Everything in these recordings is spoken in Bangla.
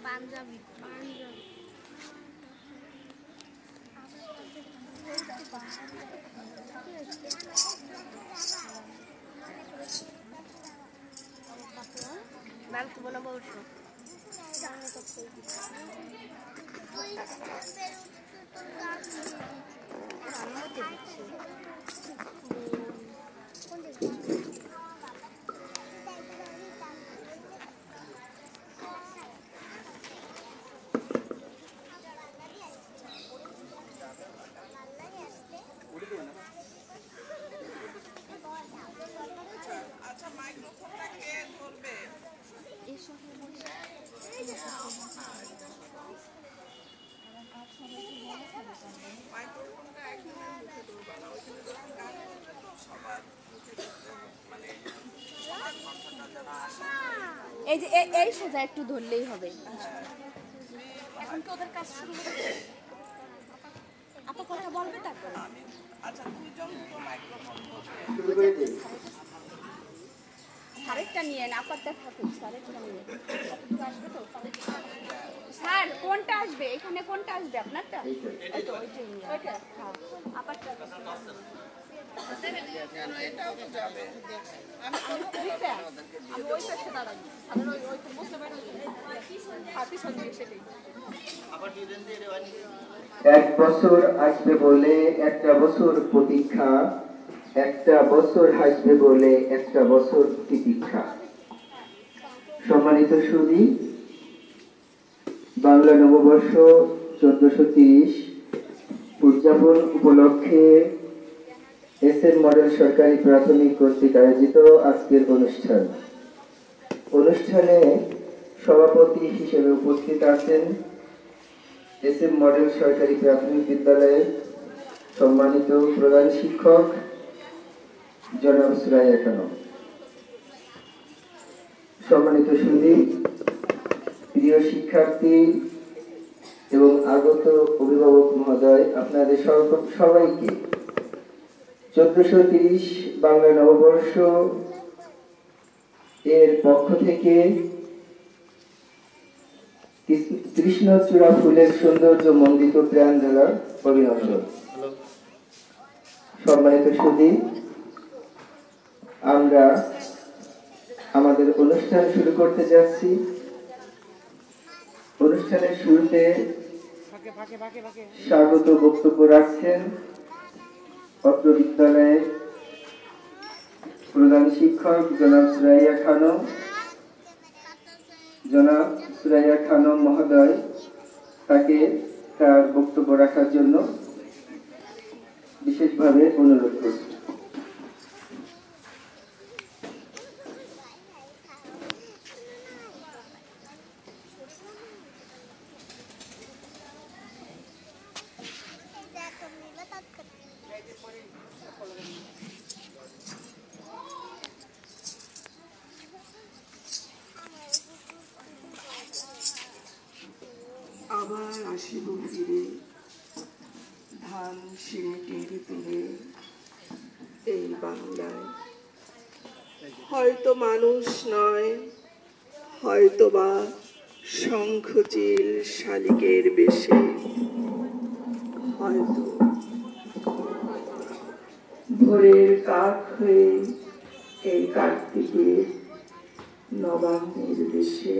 পাঞ্জাবি বালতি বলে বলছো এই যে এই সোজা একটু ধরলেই হবে এখন তো ওদের কাজ শুরু হচ্ছে আপা কথা বলবে তারপরে আচ্ছা দুইজন দুটো মাইক্রোফোন বলবে সারেরটা নিয়ে না আপাতত থাকুক সারেরটা নিয়ে আসবে তো স্যার কোনটা আসবে এখানে কোনটা আসবে আপনারটা এই তো ওইটাই নিয়ে ওইটা হ্যাঁ আপাতত এটাও তো যাবে আমি ওই পাশে দাঁড়াই আর ওই বুঝতে পারি আর পিছন দিয়ে সেটাই এক বছর আসবে বলে একটা বছর প্রতীক্ষা একটা বছর হাসবে বলে একটা বছর তিতিক্ষা সম্মানিত সুধী বাংলা নববর্ষ 1430 উদযাপন উপলক্ষে এসএন মডেল সরকারি প্রাথমিক কর্তৃক আয়োজিত আজকের অনুষ্ঠানে সভাপতি হিসেবে উপস্থিত আছেন এসএন মডেল সরকারি প্রাথমিক বিদ্যালয়ের সম্মানিত প্রধান শিক্ষক জনাব সুরাইয়া খানম। সম্মানিত সুধী, প্রিয় শিক্ষার্থী এবং আগত অভিভাবক মহোদয়, আপনাদের সবাইকে 1430 বাংলা নববর্ষ এর পক্ষ থেকে কৃষ্ণচূড়া ফুলের সৌন্দর্য মণ্ডিত প্রাণ ঢালা অভিনন্দন। সম্মানিত সুধী, আমরা আমাদের অনুষ্ঠান শুরু করতে যাচ্ছি। অনুষ্ঠানের শুরুতে স্বাগত বক্তব্য রাখছেন অত্র বিদ্যালয়ের প্রধান শিক্ষক জনাব সুরাইয়া খানম মহোদয়। তাকে তার বক্তব্য রাখার জন্য বিশেষভাবে অনুরোধ করছি। আবার আসিব ফিরে ধান সিঁড়িটির তীরে এই বাংলায়, হয়তো মানুষ নয়, হয়তো বা শঙ্খচিল শালিকের বেশে, হয়তো ভোরের কাক হয়ে এই কার্তিকের নবান্নের দেশে,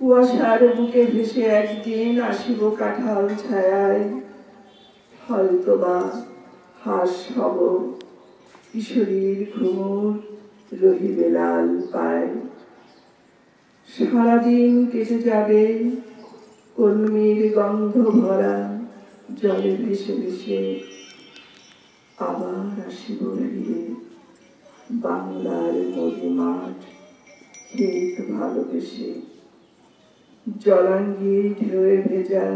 কুয়াশার বুকে ভেসে একদিন আসিব কাঁঠাল ছায়ায়, হয়তো বা হাস হব কিশোরীর ঘুমুর রহিবে লাল পায়। সারাদিন কেটে যাবে কলমির গন্ধ ভরা জলে ভেসে ভেসে, আবার আসিব ফিরে বাংলার নদী মাঠ ক্ষেত ভালোবেসে, জলাঙ্গি ঢেউয়ে ভেজা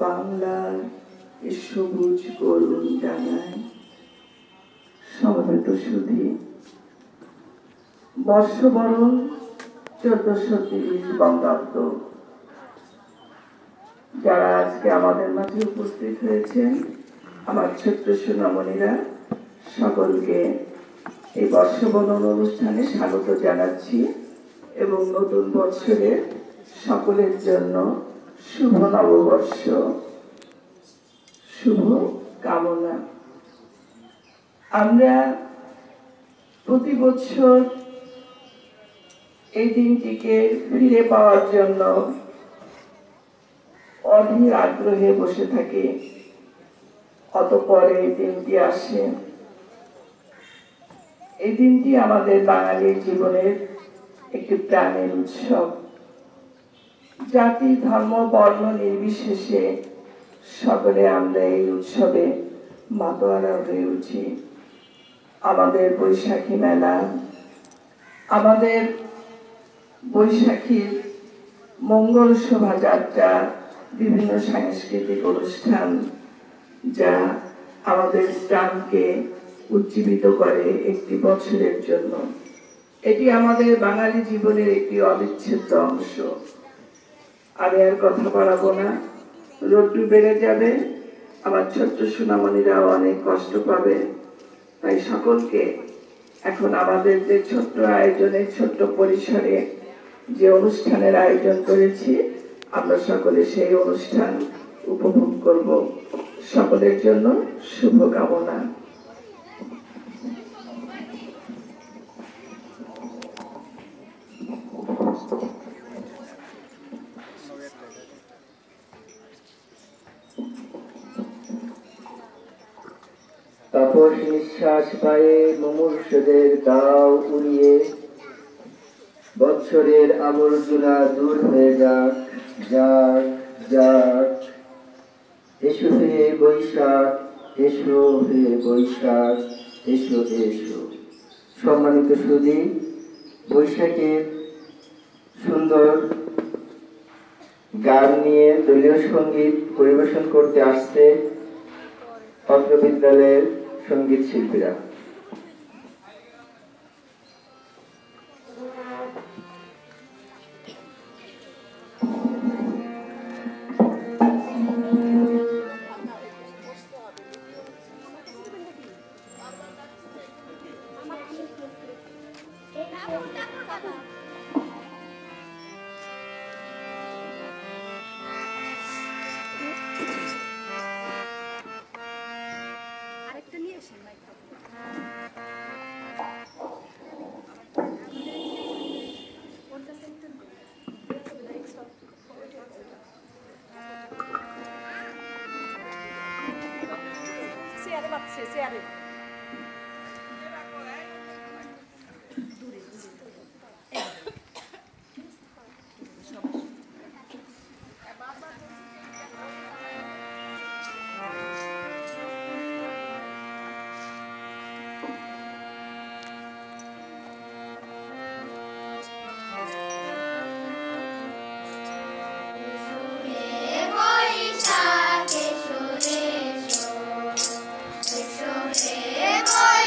বাংলার সবুজ করুণ ডাঙায়। সমবেত সুধী, বর্ষবরণ 1430 বঙ্গাব্দ। যারা আজকে আমাদের মাঝে উপস্থিত হয়েছেন, আমার ছোট্ট সোনামণিরা, সকলকে এই বর্ষবরণ অনুষ্ঠানে স্বাগত জানাচ্ছি এবং নতুন বছরে সকলের জন্য শুভ নববর্ষ, শুভ কামনা। আমরা প্রতি বছর এই দিনটিকে ফিরে পাওয়ার জন্য অধীর আগ্রহে বসে থাকি। অতঃপর এই দিনটি আসে। এই দিনটি আমাদের বাঙালির জীবনের একটি প্রাণের উৎসব। জাতি, ধর্ম, বর্ণ নির্বিশেষে সকলে আমরা এই উৎসবে মাতোয়ারা হয়ে উঠি। আমাদের বৈশাখী মেলা, আমাদের বৈশাখীর মঙ্গল শোভাযাত্রা, বিভিন্ন সাংস্কৃতিক অনুষ্ঠান যা আমাদের প্রাণকে উজ্জীবিত করে একটি বছরের জন্য। এটি আমাদের বাঙালি জীবনের একটি অবিচ্ছেদ্য অংশ। আমি আর কথা বাড়াবো না, রোদ্দু বেড়ে যাবে, আমার ছোট্ট সোনামণিরাও অনেক কষ্ট পাবে। তাই সকলকে এখন আমাদের যে ছোট্ট আয়োজনে, ছোট্ট পরিসরে যে অনুষ্ঠানের আয়োজন করেছি, আমরা সকলে সেই অনুষ্ঠান উপভোগ করব। সকলের জন্য শুভকামনা। তাপস নিঃশ্বাস পায়ে মুমূর্ষুদের দাও উড়িয়ে, বৎসরের আবর্জনা দূর হয়ে যাক, যাক, যাক। এসো হে বৈশাখ, এসো হে বৈশাখ, এসো এসো। সম্মানিত সুধী, বৈশাখের সুন্দর গান নিয়ে দলীয় সঙ্গীত পরিবেশন করতে আসছে অত্র বিদ্যালয়ের সঙ্গীত শিল্পীরা। আরেকটা নিয়ে আসেন মাইক্রোফোন। কোনটা সেন্টার চেয়ারে বাচ্চে, চেয়ারে বৈশাখ এসো রে এসো, এসো হে বৈশাখ।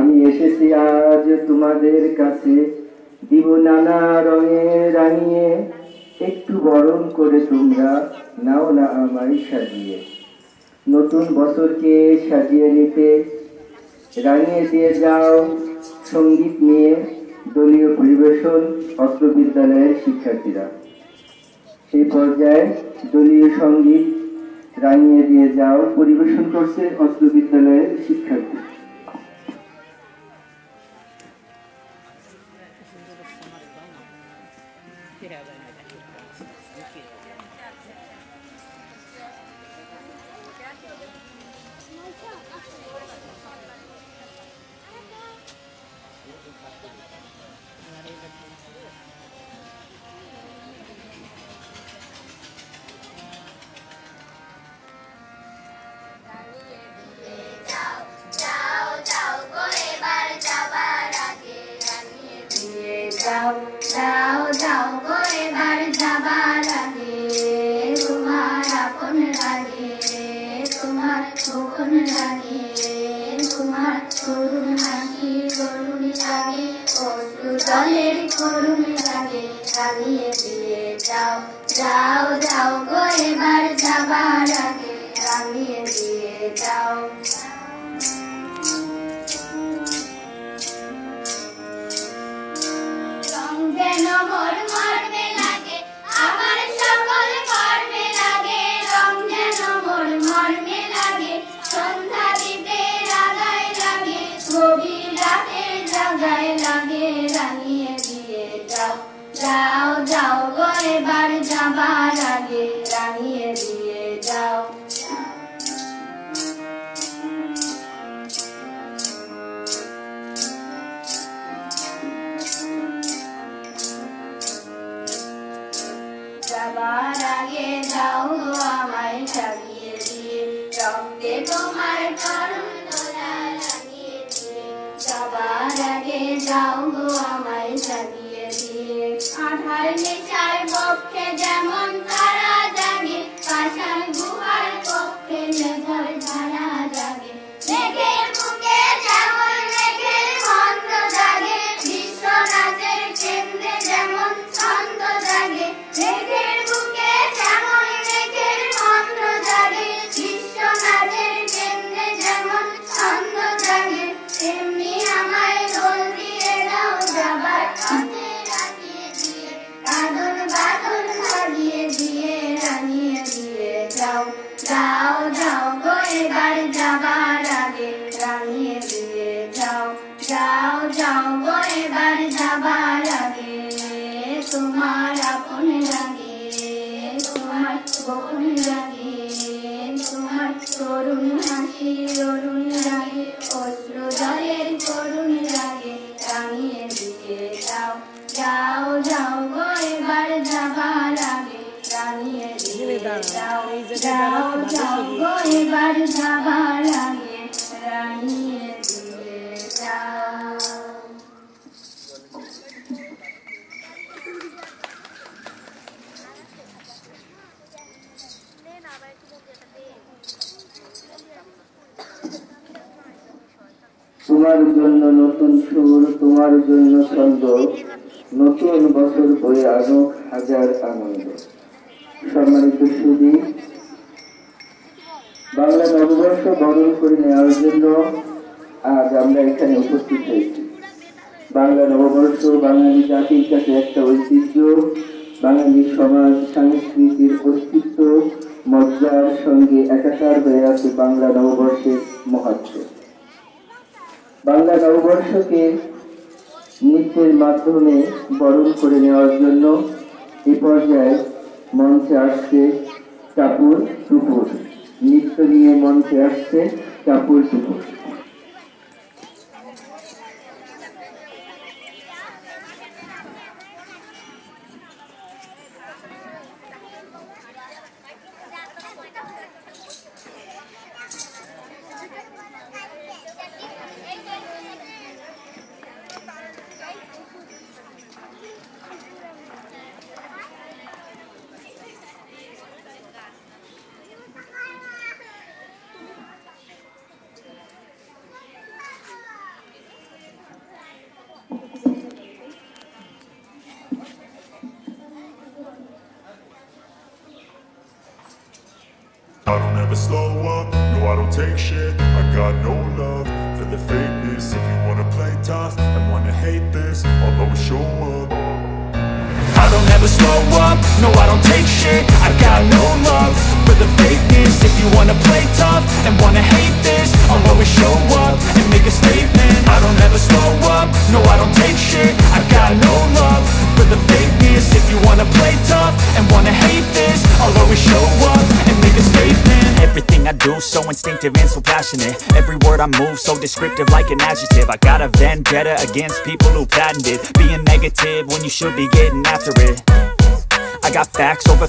আমি এসেছি আজ তোমাদের কাছে, দিব নানা রঙে রাঙিয়ে, একটু বরণ করে তোমরা নাও না আমায় সাজিয়ে। নতুন বছরকে সাজিয়ে নিতে রাঙিয়ে দিয়ে যাও সঙ্গীত নিয়ে দলীয় পরিবেশন অত্র বিদ্যালয়ের শিক্ষার্থীরা। সেই পর্যায়ে দলীয় সঙ্গীত রাঙিয়ে দিয়ে যাও পরিবেশন করছে অত্র বিদ্যালয়ের শিক্ষার্থী। যাও যাও যাও গো এবার যাবার আগে, তোমার আপন লাগে, তোমার তখন লাগে, তোমার করুণ হাসি করুণ লাগে, অশ্রু জলের করুণ লাগে, রাঙিয়ে দিয়ে যাও যাও যাও গো এবার যাবার আগে, রাঙিয়ে দিয়ে যাও। যেন মোর মর্মে লাগে, আমার সকল কর্মে লাগে, রং যেন মোর মর্মে লাগে, সন্ধ্যা দিতে রাগায় লাগে, গভীর রাতে জাগায় লাগে, রাঙিয়ে দিয়ে যাও যাও যাও গো এবার যাবার আগে, রাঙিয়ে দিয়ে যাও। যাবার আগে যাও গো আমায় সাজিয়ে দিয়ে, রক্তে তোমার করুণ দোলা লাগিয়ে দিয়ে, যাবার আগে যাও গো আমায় সাজিয়ে দিয়ে। আধার নেশার পক্ষে যেমন তারা জাগে, পাষাণ গুহার পক্ষে মেঘার ধারা জাগে, মেঘের বুকে যেমন মেঘের মন্দ জাগে, বিশ্বনাথের কেন্দ্রে যেমন ছন্দ জাগে, মেঘের বুকে যেমন মেঘের মন্দ জাগে, বিশ্বনাথের কেন্দ্রে যেমন ছন্দ জাগে, তেমনি আমায় দোল দিয়ে দাও যাবার পথে রাখিয়ে দিয়ে, কাঁদন বাঁধন সাজিয়ে দিয়ে, রাঙিয়ে দিয়ে যাও যাও যাও গো এবার যাবার আগে, রাঙিয়ে দিয়ে যাও যাও যাও গো এবার যাবার আগে, তোমার আপন লাগে, তোমার গোপন লাগে, তোমার করুণ হাসি অরুণ লাগে, অশ্রু জলের করুণ লাগে, রাঙিয়ে দিয়ে যাও যাও যাও গো এবার যাবার আগে, রাঙিয়ে দিয়ে যাও যাও যাও গো এবার যাবার আগে, রাঙিয়ে দিয়ে যাও। তোমার জন্য নতুন সুর, তোমার জন্য ছন্দ, নতুন বছর বয়ে আনুক হাজার আনন্দ। সম্মানিত সুধী, বাংলা নববর্ষ বরণ করে নেওয়ার জন্য আজ আমরা এখানে উপস্থিত হয়েছি। বাংলা নববর্ষ বাঙালি জাতির কাছে একটা ঐতিহ্য, বাঙালি সমাজ সংস্কৃতির অস্তিত্ব মজ্জার সঙ্গে একাকার হয়ে আছে বাংলা নববর্ষের মহত্ব। বাংলা নববর্ষকে নৃত্যের মাধ্যমে বরণ করে নেওয়ার জন্য এ পর্যায়ে মঞ্চে আসছে টাপুর টুপুর। নৃত্য নিয়ে মঞ্চে আসছে টাপুর টুপুর। never slow up, no I don't take shit. I got no love for the fakeness. If you wanna play tough and wanna hate this, I'll always show up. I don't ever slow up, no I don't take shit. I got no love for the fakeness. If you wanna play tough and wanna hate this, I'll always show up and make a statement. I don't ever slow up, no I don't take shit. I got no love for the fakeness. If you wanna play tough and wanna hate this, I'll always show up and make a statement. Everything I do so instinctive and so passionate. Every word I move so descriptive like an adjective. I got a vendetta against people who patented being negative when you should be getting after it. I got facts over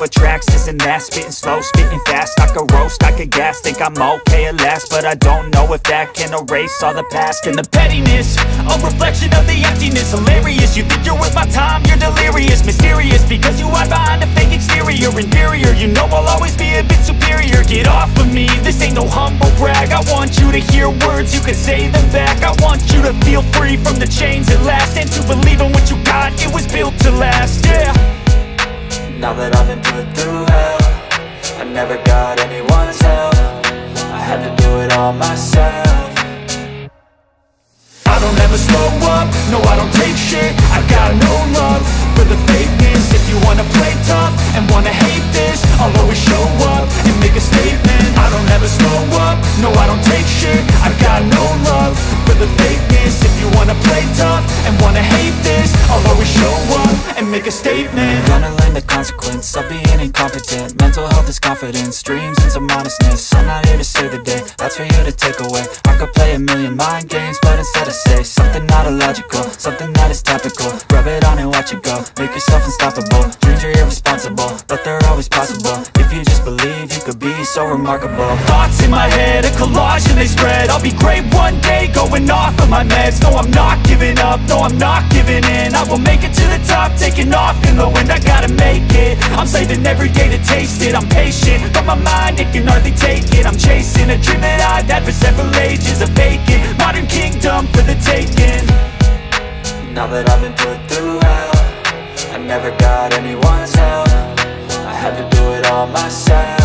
tracks, this and that. Spitting slow, spitting fast. I could roast, I could gas. Think I'm okay at last, but I don't know if that can erase all the past. And the pettiness, a reflection of the emptiness. Hilarious, you think you're worth my time, you're delirious. Mysterious, because you hide behind a fake exterior. Inferior, you know I'll always be a bit superior. Get off of me, this ain't no humble brag. I want you to hear words, you can say them back. I want you to feel free from the chains at last, and to believe in what you got, it was built to last, yeah. Now that I've been put through hell, I never got anyone's help. I had to do it all myself. I don't ever slow up, no I don't take shit. I got no love for the fakeness. If you wanna play tough and wanna hate this, I'll always show up and make a statement. I don't ever slow up, no I don't take shit. I got no love for the fakeness. If you wanna play tough and wanna hate this, I'll always show up and make a statement. Gonna learn the consequence of being incompetent. Mental health is confidence, dreams and some honestness. I'm not here to save the day, that's for you to take away. I could play a million mind games, but instead I say something not illogical, something that is topical. Rub it on and watch it go, make yourself unstoppable. Dreams are irresponsible, but they're always possible. If you just believe, you could be so remarkable. Thoughts in my head, a collage and they spread. I'll be great one day, going off of my meds. No I'm not giving up, no I'm not giving in. I will make it to the top, taking off in the wind. I gotta make it, I'm saving every day to taste it. I'm patient, but my mind, it can hardly take it. I'm chasing a dream that I've had for several ages. A vacant, modern kingdom for the taking. Now that I've been put through hell, I never got anyone's help. I had to do it all myself.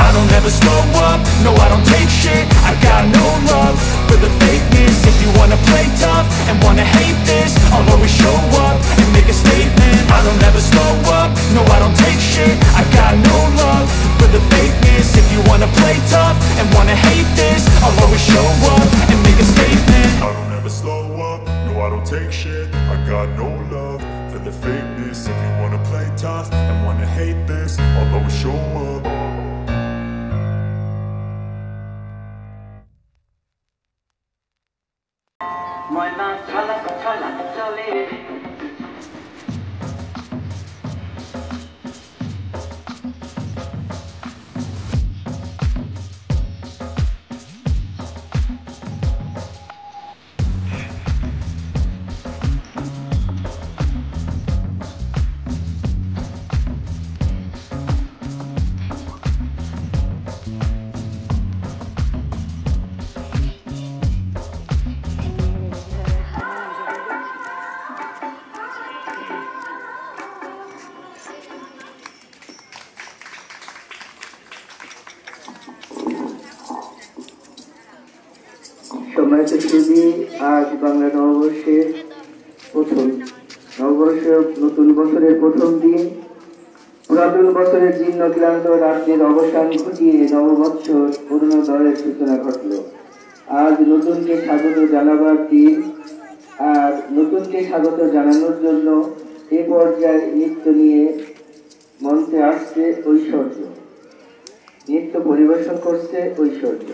I don't ever slow up, no I don't take shit. I got no love for the fakeness. If you wanna play tough and wanna hate this, I'll always show up and make a statement. I don't ever slow up, no I don't take shit. I got no love for the fakeness. If you wanna play tough and wanna hate this, I'll always show up and make a statement. I don't ever slow up, no I don't take shit. I got no love for the fakeness. If you wanna play tough and wanna hate this, I'll always show up. ময়না ছলক ছলক চলে সম্মানিত সুধী, আজ বাংলা নববর্ষের নতুন বছরের প্রথম দিন। পুরাতন বছরের জীর্ণ ক্লান্ত রাজ্যের অবসান ঘটিয়ে নববৎসর পুরনো দলের সূচনা ঘটল। আজ নতুনকে স্বাগত জানাবার দিন। আর নতুনকে স্বাগত জানানোর জন্য এ পর্যায়ে নৃত্য নিয়ে মঞ্চে আসছে ঐশ্বর্য। নৃত্য পরিবেশন করছে ঐশ্বর্য।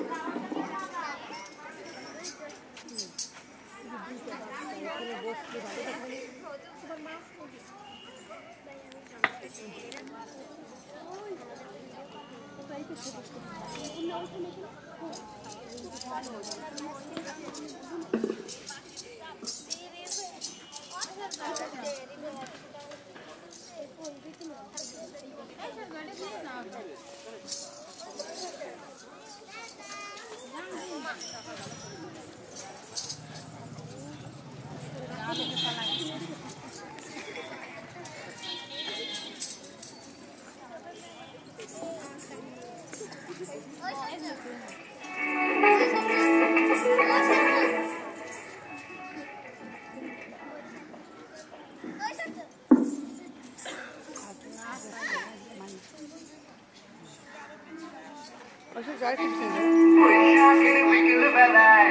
বৈশাখের বিকেল বেলায়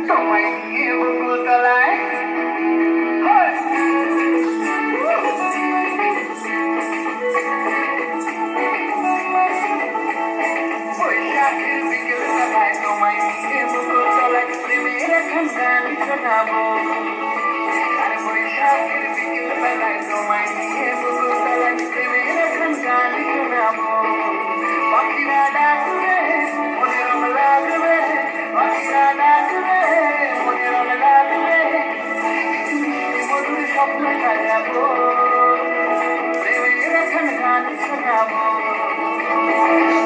তোমায় নিয়ে বকুল তলায় বৈশাখের বিকেল বেলায় তোমায় নিয়ে বকুল তলায় প্রেমের এখন গান শোনাবো আর বৈশাখের বিকেল বেলায় তোমায় নিয়ে বকুল তলায় প্রেমের এখন গান শোনাবো পাখিরা ডাকবে মনে রং লাগবে পাখিরা ডাকবে মনে রং লাগবে মধুর স্বপ্ন সাজাবো প্রেমের এখন গান শোনাবো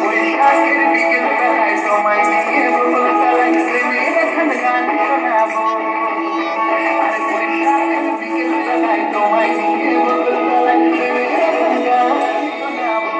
বৈশাখের বিকেল বেলায় তোমায় নিয়ে বকুল তলায় প্রেমের এখন গান শোনাবো আর বৈশাখের বিকেল বেলায় তোমায় নিয়ে বকুল তলায় প্রেমের এখন গান শোনাবো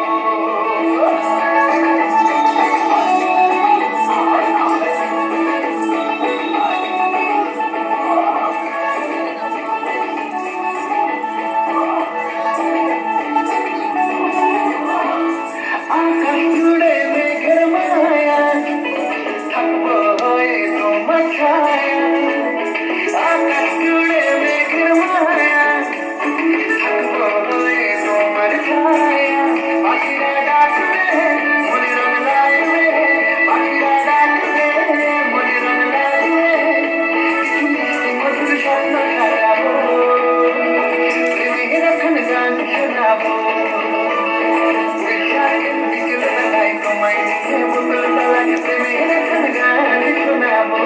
আকাশ জুড়ে মেঘের মায়া থাকবো হয়ে তোমার ছায়া আকাশ জুড়ে মেঘের মায়া থাকবো হয়ে তোমার ছায়া পাখিরা ডাকবে মনে রং লাগবে পাখিরা ডাকবে মনে রং লাগবে মধুর স্বপ্ন সাজাবো প্রেমের এখন গান শোনাবো বৈশাখের বিকেল বেলায় তোমায় নিয়ে বকুল তলায় প্রেমের এখন গান শোনাবো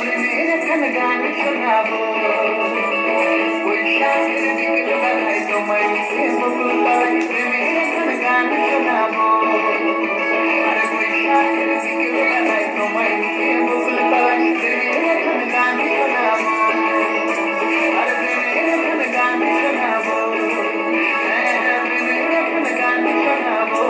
প্রেমের এখন গান শোনাবো বৈশাখের বিকেল বেলায় তোমায় নিয়ে বকুল তলায় প্রেমের এখন গান শোনাবো আর বৈশাখের বিকেল বেলায় তোমায় নিয়ে বকুল তলায় প্রেমের এখন গান শোনাবো আর প্রেমের এখন গান শোনাবো হ্যাঁ প্রেমের এখন গান শোনাবো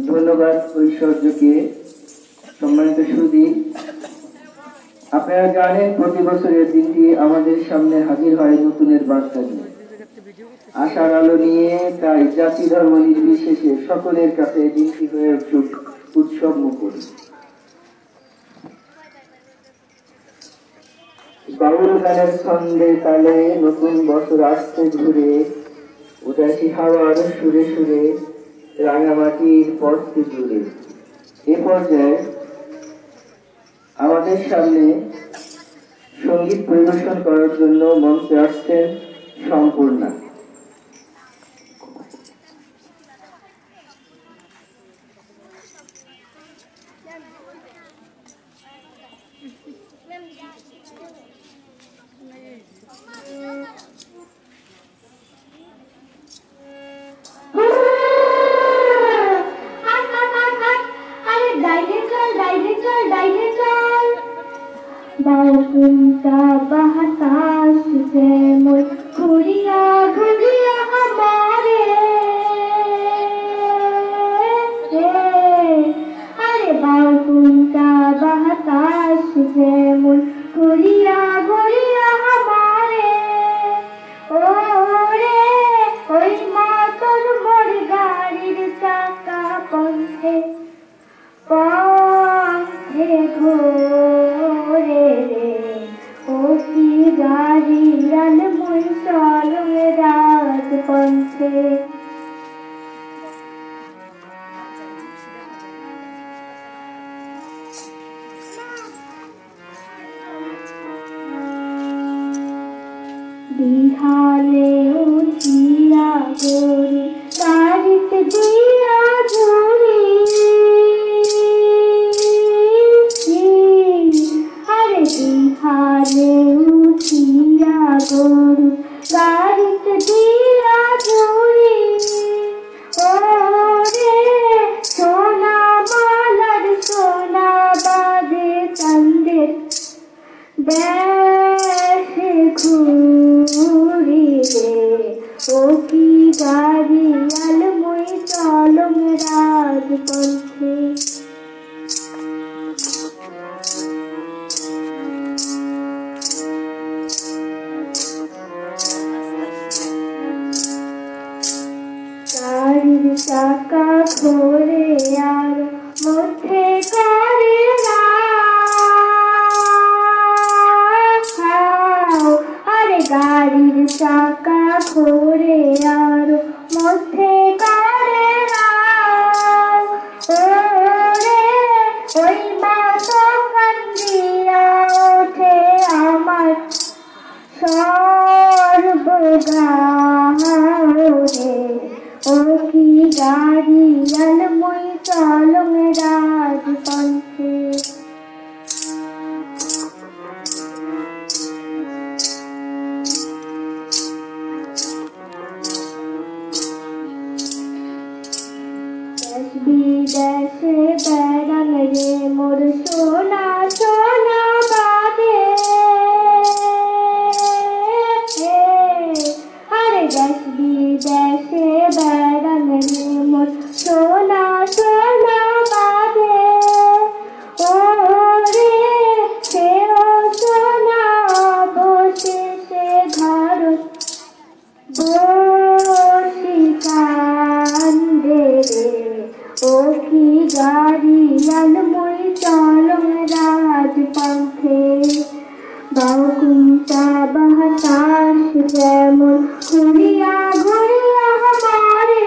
ধন্যবাদ ঐশ্বর্যকে। সম্মানিত সুধী, আপনারা জানেন প্রতি বছরের দিনটি আমাদের সামনে হাজির হয় নতুনের বার্তা নিয়ে, আশার আলো নিয়ে। তাই জাতি ধর্ম নির্বিশেষে সকলের কাছে দিনটি হয়ে উঠুক উৎসব মুখর। বাউল গানের ছন্দে তালে নতুন বছর আসতে ঘুরে, উদাসী হাওয়ার সুরে সুরে রাঙামাটির পথটি জুড়ে। এ পর্যায়ে আমাদের সামনে সঙ্গীত পরিবেশন করার জন্য মঞ্চে আসছেন সম্পূর্ণা। बाउंता बहताश से मुझ घुड़िया घुड़िया हमारे अरे बाउंता बहताश से मुझ घुड़िया घुड़िया हमारे ओ रे ओई मातोर मोर गाड़ीर चाका पंखे पंखे घोरे रे ओ की गाड़ी रन मुई चलम रात पंखे बिहाने उठिया गोर ঘাড়ে উঠিয়া গরু গাড়িতে দিয়া ঝুড়ি ওরে সোনা মালার সোনা বাজে চাঁদের দেশে ঘুরি রে ও কি গাড়ি আলমই চলম রাজপথে গাড়ির চাকা ঘোরে আর মধ্যে করে আরে গাড়ির চাকা ঘোরে আর মধ্যে করে ওরে ওই মা তো কান্দিয়া ওঠে আমার সর্বগারে ও কি গাড়ি আলমই চলম রাজপথে বিদেশে বেড়ান রে মোর সোনা সোনা বাদে আরে দেশ বিদেশে বেড়ান রে মোর সোনা সোনা বাদে ও রে সেও সোনা অবশেষে ভারত বসি কান্দে রে ও কি গাড়ি আলমই চলম রাজপথে বাউকুমটা বাতাস যেমন ঘুরিয়া ঘুরিয়া আমারে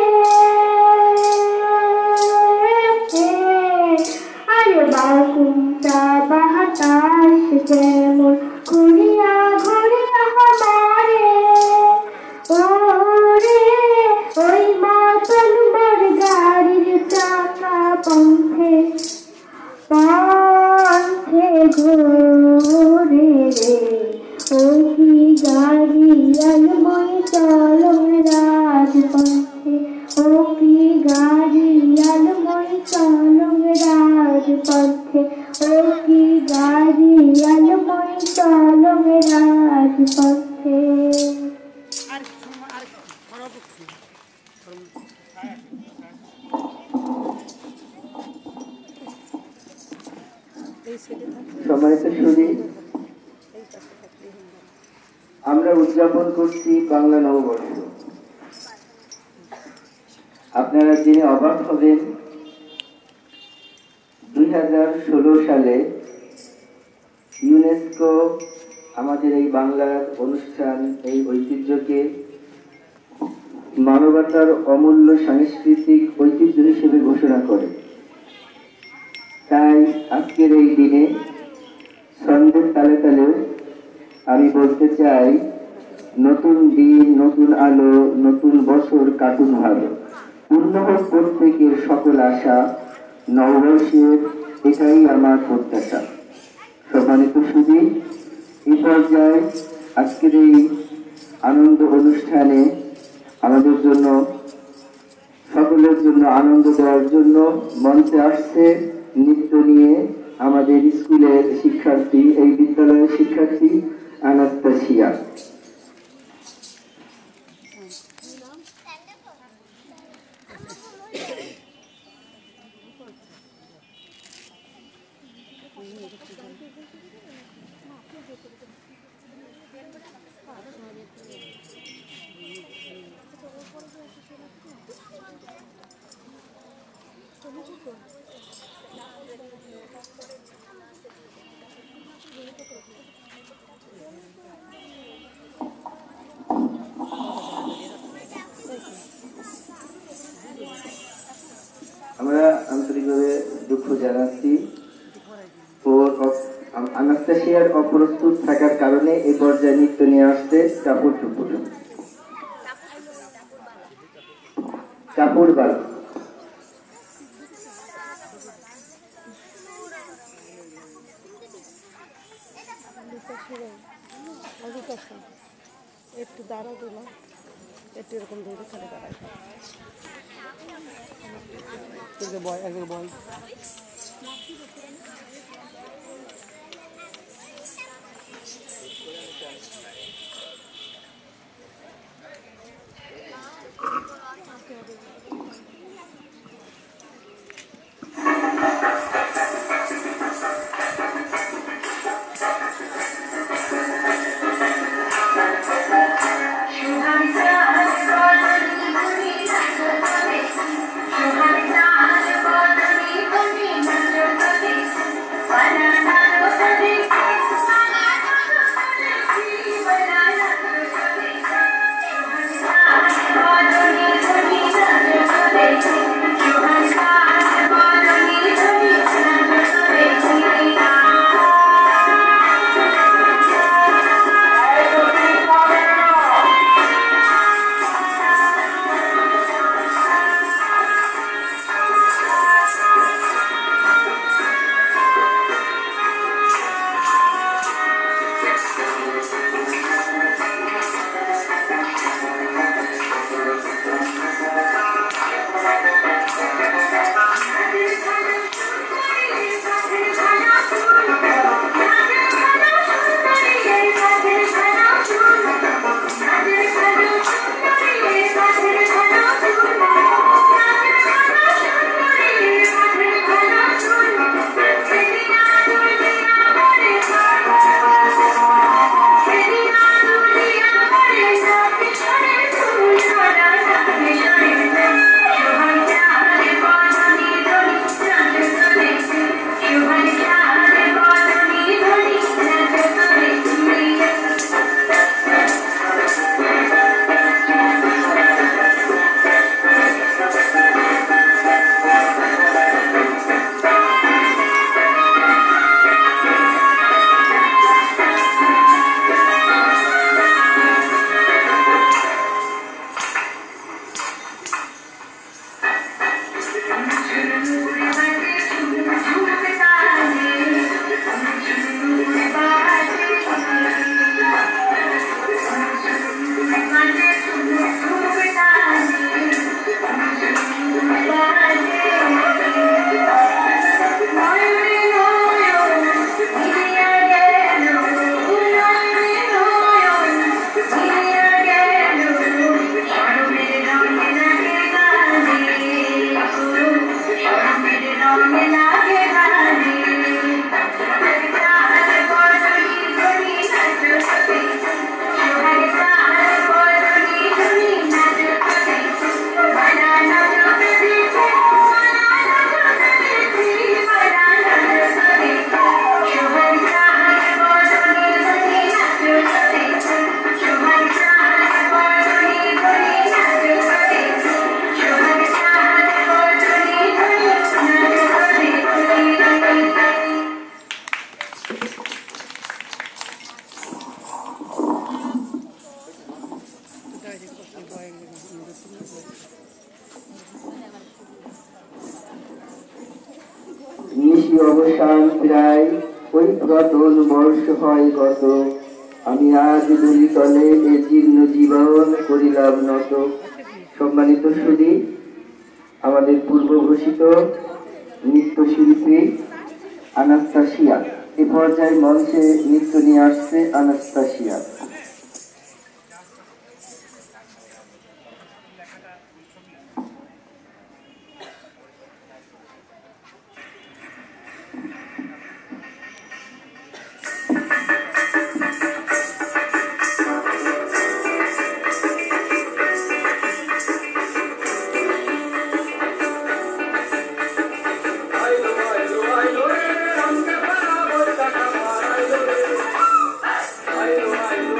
আরে বাউকুমটা বাতাস যেমন ঘুরিয়া ঘুরিয়া আমারে ওরে ওই মাতন বর গাড়ির চাকা পথে পথে ঘোরে রে ও কি গাড়ি আলমই চলম রাজপথে ও কি গাড়ি আলমই চলম রাজপথে ও কি গাড়ি আলমই চলম রাজপথে সম্মানিত সুধী, আমরা উদযাপন করছি বাংলা নববর্ষ। আপনারা জেনে অবাক হবেন 2016 সালে ইউনেস্কো আমাদের এই বাংলার অনুষ্ঠান, এই ঐতিহ্যকে মানবতার অমূল্য সাংস্কৃতিক ঐতিহ্য হিসেবে ঘোষণা করে। তাই আজকের এই দিনে ছন্দের তালে তালে আমি বলতে চাই, নতুন দিন, নতুন আলো, নতুন বছর কাটুন ভালো, পূর্ণ হোক প্রত্যেকের সকল আশা, নববর্ষের এটাই আমার প্রত্যাশা। সম্মানিত সুধী, এই পর্যায়ে আজকের এই আনন্দ অনুষ্ঠানে আমাদের জন্য, সকলের জন্য আনন্দ দেওয়ার জন্য মঞ্চে আসছে নৃত্য নিয়ে আমাদের স্কুলের শিক্ষার্থী, এই বিদ্যালয়ের শিক্ষার্থী আনাস্তাসিয়া। আমরা আন্তরিকভাবে দুঃখ জানাচ্ছি আনাস্তাসিয়ার অপ্রস্তুত থাকার কারণে এই পর্যায়ে নৃত্য নিয়ে আসতে কাপড়বালা। একটু দাঁড়াবো না, একটু এরকম ধরে খালি দাঁড়ায় বয় একজন বয়। নিশি অবসান প্রায় ওই প্রতন বর্ষ হয় গত, আমি আজ দুলি তলে এ জীর্ণ জীবন করিলাম নত। সম্মানিত সুধী, আমাদের পূর্ব ঘোষিত নৃত্যশিল্পী আনাস্তাসিয়া এ পর্যায়ে মঞ্চে নৃত্য নিয়ে আসছে আনাস্তাসিয়া। I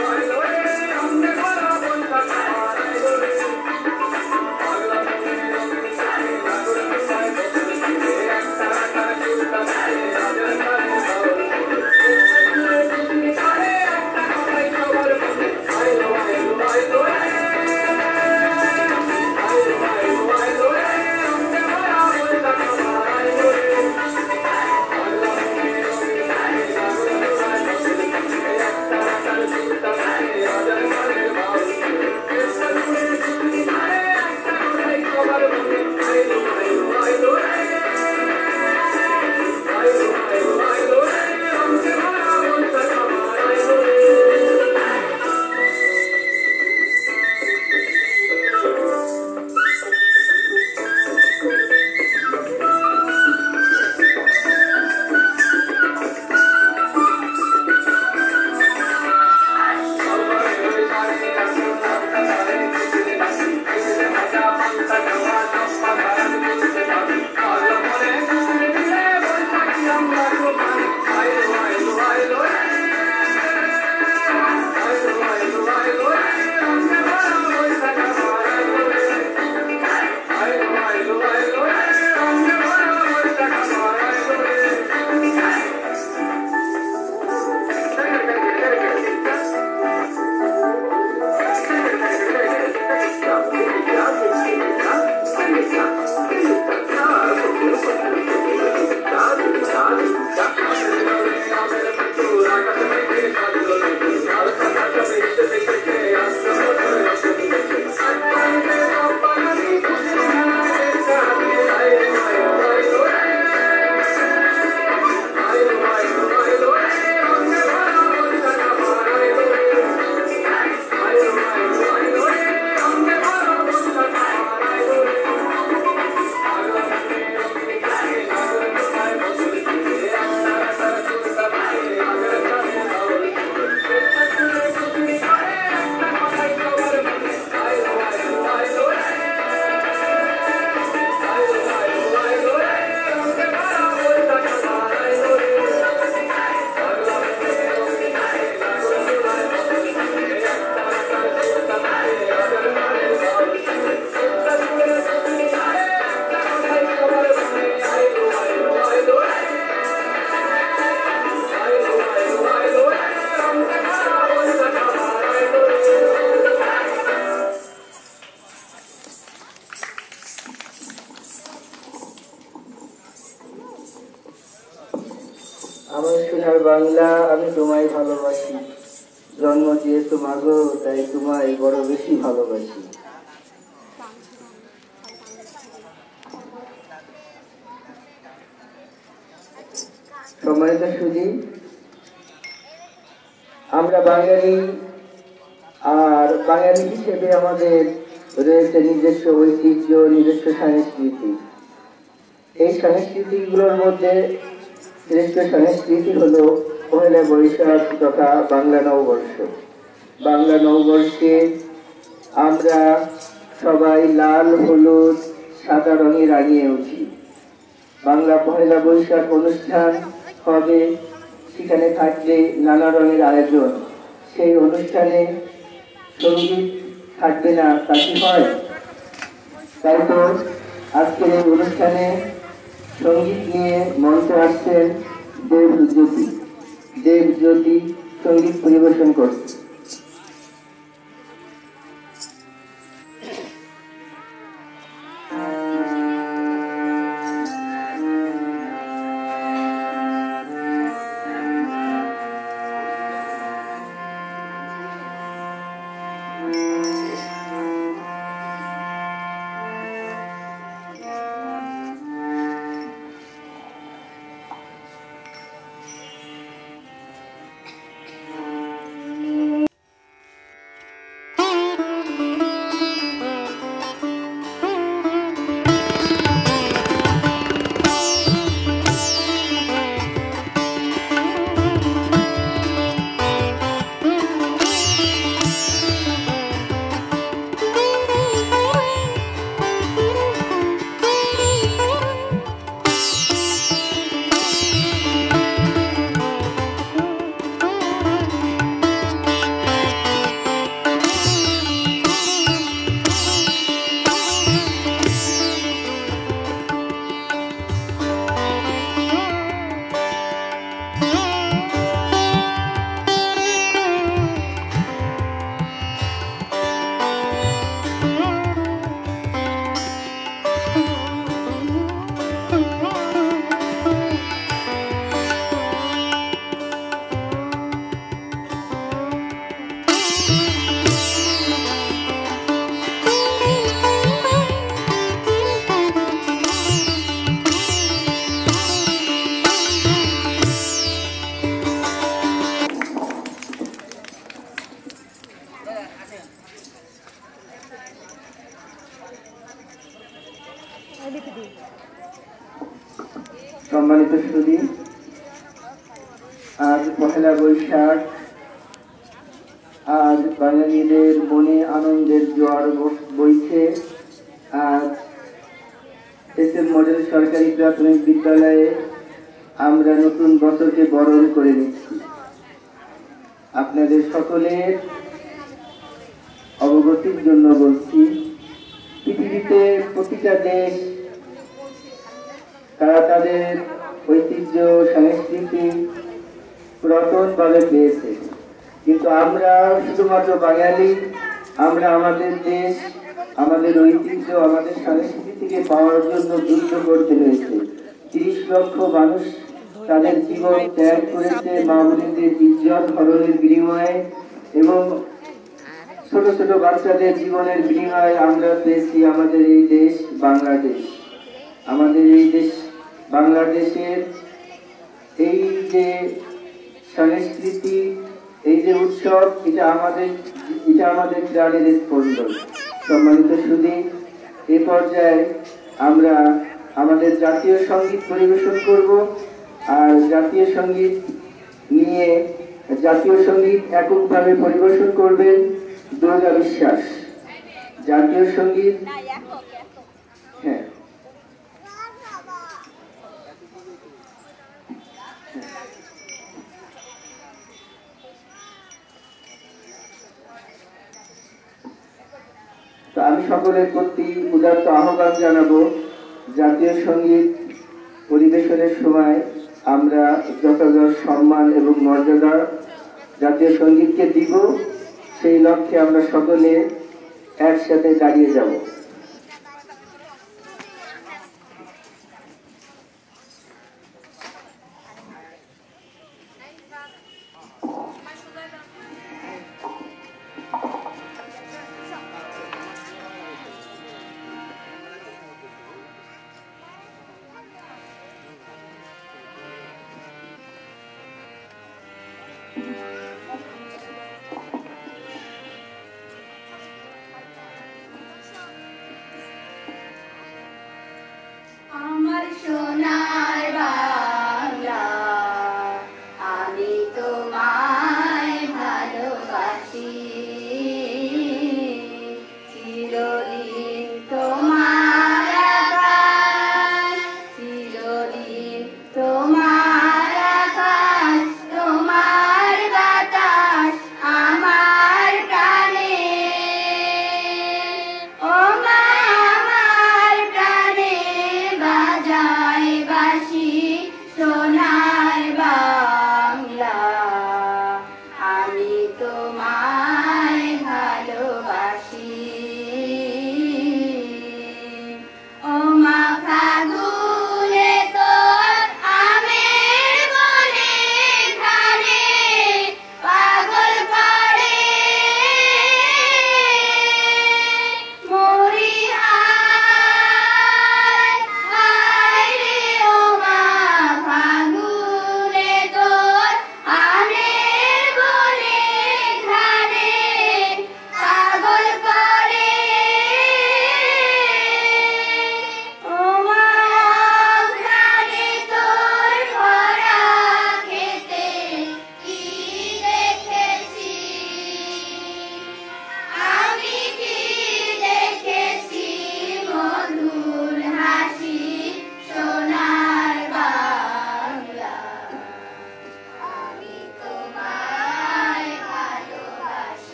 বাংলা আমি তোমায় ভালোবাসি, জন্ম দিয়েছো মাগো তাই তোমায় বড় বেশি ভালোবাসি। সম্মানিত সুধী, আমরা বাঙালি, আর বাঙালি হিসেবে আমাদের রয়েছে নিজস্ব ঐতিহ্য, নিজস্ব সংস্কৃতি। এই সংস্কৃতিগুলোর মধ্যে শ্রেষ্ঠ সংস্কৃতি হলো পহেলা বৈশাখ তথা বাংলা নববর্ষ। বাংলা নববর্ষে আমরা সবাই লাল, হলুদ, সাদা রঙে রাঙিয়ে উঠি। বাংলা পহেলা বৈশাখ অনুষ্ঠান হবে, সেখানে থাকবে নানা রঙের আয়োজন। সেই অনুষ্ঠানে সঙ্গীত থাকবে না তা কি হয়? তাই তো আজকের এই অনুষ্ঠানে সঙ্গীত নিয়ে মঞ্চে আসছেন দেবজ্যোতি সঙ্গীত পরিবেশন করছে। সম্মানিত সুধী, আজ পহেলা বৈশাখ। আজ বাঙালিদের মনে আনন্দের জোয়ার বইছে। আজ এসএম মডেল সরকারি প্রাথমিক বিদ্যালয়ে আমরা নতুন বছরকে বরণ করে নিচ্ছি। আপনাদের সকলের অবগতির জন্য বলছি, পৃথিবীতে প্রতিটা দেশ তারা তাদের ঐতিহ্য, সংস্কৃতি পুরাতনভাবে পেয়েছে, কিন্তু আমরা শুধুমাত্র বাঙালি। আমরা আমাদের দেশ, আমাদের ঐতিহ্য, আমাদের সংস্কৃতিকে পাওয়ার জন্য যুদ্ধ করতে হয়েছে। 30 লক্ষ মানুষ তাদের জীবন ত্যাগ করেছে মা বোনেদের ইজ্জত হরণের বিনিময়ে, এবং ছোট ছোট বাচ্চাদের জীবনের বিনিময়ে আমরা পেয়েছি আমাদের এই দেশ বাংলাদেশ। আমাদের এই দেশ বাংলাদেশের এই যে সংস্কৃতি, এই যে উৎসব, এটা আমাদের প্রাণের স্পন্দন। সম্মানিত সুধী, এ পর্যায়ে আমরা আমাদের জাতীয় সঙ্গীত পরিবেশন করব। আর জাতীয় সঙ্গীত এককভাবে পরিবেশন করবেন দুর্গা বিশ্বাস। জাতীয় সঙ্গীত, হ্যাঁ, তো আমি সকলের প্রতি উদাত্ত আহ্বান জানাবো, জাতীয় সঙ্গীত পরিবেশনের সময় আমরা যথাযথ সম্মান এবং মর্যাদা জাতীয় সঙ্গীতকে দিব। সেই লক্ষ্যে আমরা সকলে একসাথে দাঁড়িয়ে যাব।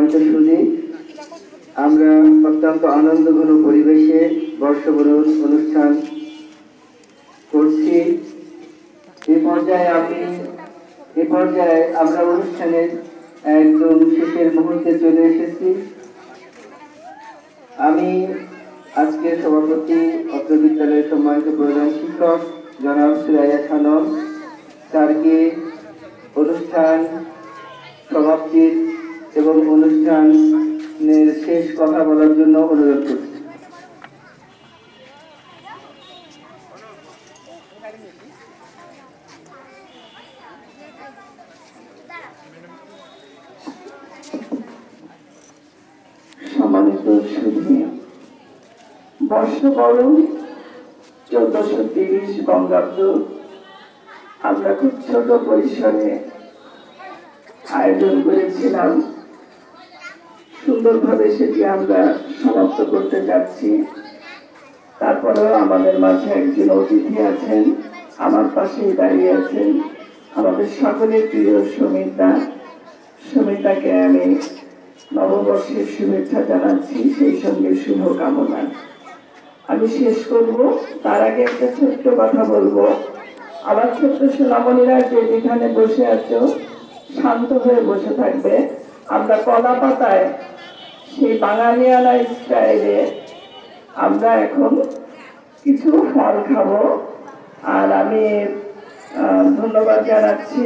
কণ্ঠধ্বনি আমরা অত্যন্ত আনন্দঘন পরিবেশে বর্ষবরণ অনুষ্ঠান করছি। এই পর্যায়ে আমরা অনুষ্ঠানের একদম শেষের মুহূর্তে চলে এসেছি। আমি আজকের সভাপতি অত্র বিদ্যালয়ের সম্মানিত প্রধান শিক্ষক জনাব সুরাইয়া খানম স্যারকে অনুষ্ঠান সমাপ্তির এবং অনুষ্ঠানের শেষ কথা বলার জন্য অনুরোধ করছি। সম্মানিত সুধী, বর্ষবরণ 1430 বঙ্গাব্দ আমরা খুব ছোট পরিসরে আয়োজন করেছিলাম। সুন্দরভাবে সেটি আমরা সমাপ্ত করতে যাচ্ছি। তারপরেও আমাদের মাঝে একজন অতিথি আছেন, আমার পাশেই দাঁড়িয়ে আছেন, আমাদের সকলের প্রিয় সুমিতাকে আমি নববর্ষের শুভেচ্ছা জানাচ্ছি, সেই সঙ্গে শুভকামনা। আমি শেষ করব, তার আগে একটা ছোট্ট কথা বলবো। আমার ছোট্ট সোনামণিরা যে যেখানে বসে আছো শান্ত হয়ে বসে থাকবে। আমরা কলা পাতায় সেই বাঙালিয়ানা স্টাইলে আমরা এখন কিছু ফল খাবো। আর আমি ধন্যবাদ জানাচ্ছি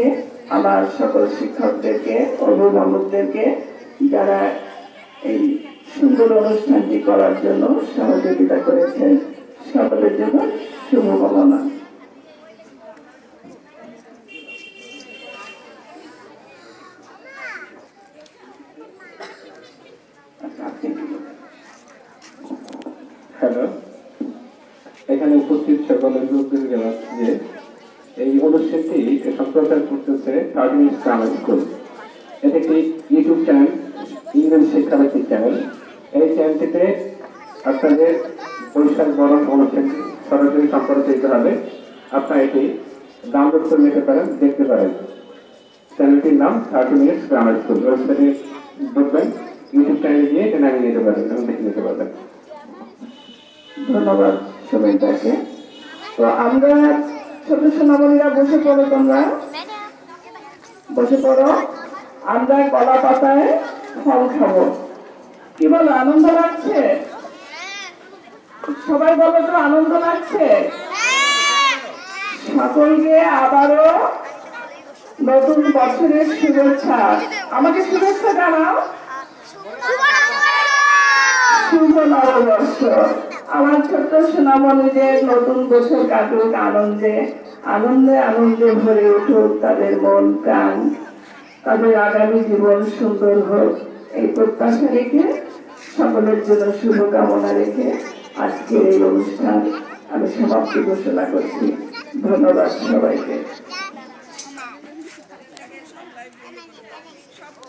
আমার সকল শিক্ষকদেরকে, অভিভাবকদেরকে, যারা এই সুন্দর অনুষ্ঠানটি করার জন্য সহযোগিতা করেছেন। সকলের জন্য শুভকামনা। হ্যালো, এখানে উপস্থিত সকলের লোকদের জানাচ্ছি যে এই অনুষ্ঠানটি সম্প্রচার করতেছে 30 মিনিট গ্রামার স্কুল। এটা একটি ইউটিউব চ্যানেল, ইংরেজি শিক্ষাভিত্তিক চ্যানেল। এই চ্যানেলটিতে আপনাদের বৈশাখ বরণ অনুষ্ঠানটি সরাসরি সম্প্রচারিত হবে। আপনারা এটি ডাউনলোড করে নিতে পারেন, দেখতে পারেন। চ্যানেলটির নাম 30 মিনিট গ্রামার স্কুল। ওয়েবসাইটে ঢুকবেন, ইউটিউব চ্যানেলে গিয়ে এটা নামিয়ে নিতে পারেন এবং দেখে নিতে পারবেন। ধন্যবাদ সুমিতাকে। তো আমরা ছোট সোনামণিরা বসে পড়ো, তোমরা বসে পড়ো। আমরা কলা পাতায় ফল খাবো। কি বলো, আনন্দ লাগছে? সবাই বলো তো, আনন্দ লাগছে? সকলকে আবারও নতুন বছরের শুভেচ্ছা। আমাকে শুভেচ্ছা জানাও। শুভ নববর্ষ। আমার ছোট্ট সোনামণিদের নতুন বছর কাটুক আনন্দে, আনন্দে আনন্দে ভরে উঠুক তাদের মন প্রাণ, তাদের আগামী জীবন সুন্দর হোক, এই প্রত্যাশা রেখে, সকলের জন্য শুভকামনা রেখে আজকের এই অনুষ্ঠান আমি সমাপ্তি ঘোষণা করছি। ধন্যবাদ সবাইকে। সব